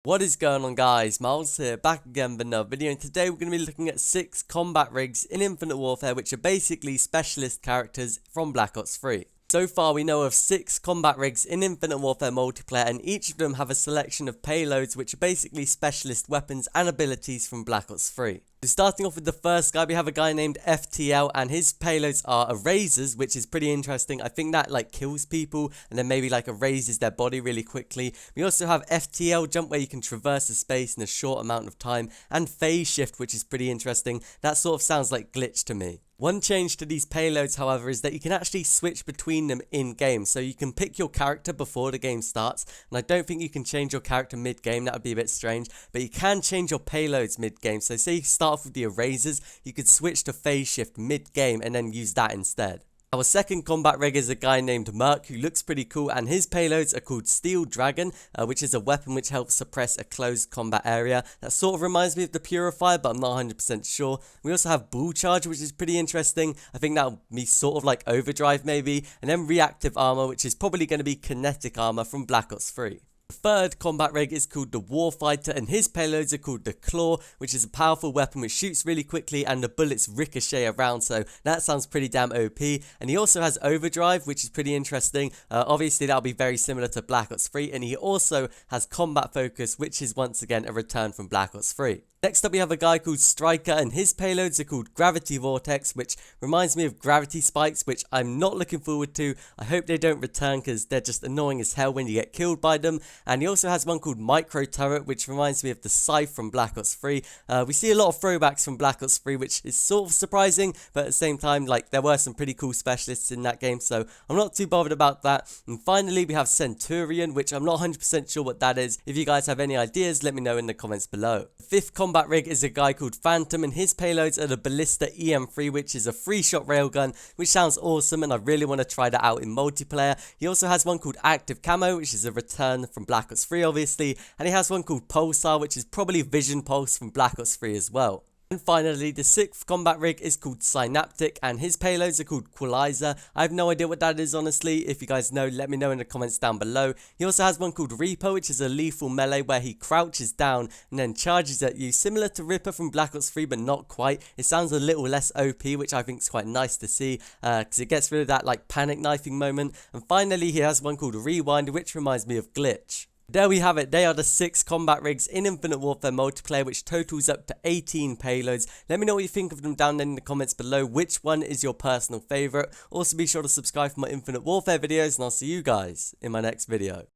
What is going on, guys? Miles here, back again with another video, and today we're going to be looking at 6 combat rigs in Infinite Warfare, which are basically specialist characters from Black Ops 3. So far we know of 6 combat rigs in Infinite Warfare multiplayer, and each of them have a selection of payloads which are basically specialist weapons and abilities from Black Ops 3. So starting off with the first guy, we have a guy named FTL, and his payloads are erasers, which is pretty interesting. I think that kills people and then maybe erases their body really quickly. We also have FTL jump, where you can traverse the space in a short amount of time, and phase shift, which is pretty interesting. That sort of sounds like glitch to me. One change to these payloads, however, is that you can actually switch between them in-game. So you can pick your character before the game starts, and I don't think you can change your character mid-game. That would be a bit strange, but you can change your payloads mid-game. So say you start off with the erasers, you could switch to phase shift mid-game and then use that instead. Our second combat rig is a guy named Merc, who looks pretty cool, and his payloads are called Steel Dragon, which is a weapon which helps suppress a closed combat area. That sort of reminds me of the Purifier, but I'm not 100% sure. We also have Bull Charge, which is pretty interesting. I think that'll be sort of like Overdrive maybe, and then Reactive Armor, which is probably going to be Kinetic Armor from Black Ops 3. The third combat rig is called the Warfighter, and his payloads are called the Claw, which is a powerful weapon which shoots really quickly and the bullets ricochet around, so that sounds pretty damn OP. And he also has Overdrive, which is pretty interesting. Obviously that'll be very similar to Black Ops 3, and he also has Combat Focus, which is once again a return from Black Ops 3. Next up we have a guy called Striker, and his payloads are called Gravity Vortex, which reminds me of Gravity Spikes, which I'm not looking forward to. I hope they don't return because they're just annoying as hell when you get killed by them. And he also has one called Micro Turret, which reminds me of the Scythe from Black Ops 3. We see a lot of throwbacks from Black Ops 3, which is sort of surprising, but at the same time, there were some pretty cool specialists in that game, so I'm not too bothered about that. And finally, we have Centurion, which I'm not 100% sure what that is. If you guys have any ideas, let me know in the comments below. The fifth combat rig is a guy called Phantom, and his payloads are the Ballista EM3, which is a 3-shot railgun, which sounds awesome, and I really want to try that out in multiplayer. He also has one called Active Camo, which is a return from Black Ops 3 obviously, and he has one called Pulsar, which is probably Vision Pulse from Black Ops 3 as well. And finally, the 6th combat rig is called Synaptic, and his payloads are called Qualizer. I have no idea what that is, honestly. If you guys know, let me know in the comments down below. He also has one called Reaper, which is a lethal melee where he crouches down and then charges at you, similar to Ripper from Black Ops 3, but not quite. It sounds a little less OP, which I think is quite nice to see, because it gets rid of that panic knifing moment. And finally, he has one called Rewind, which reminds me of Glitch. There we have it. They are the 6 combat rigs in Infinite Warfare multiplayer, which totals up to 18 payloads. Let me know what you think of them down in the comments below. Which one is your personal favorite? Also be sure to subscribe for my Infinite Warfare videos, and I'll see you guys in my next video.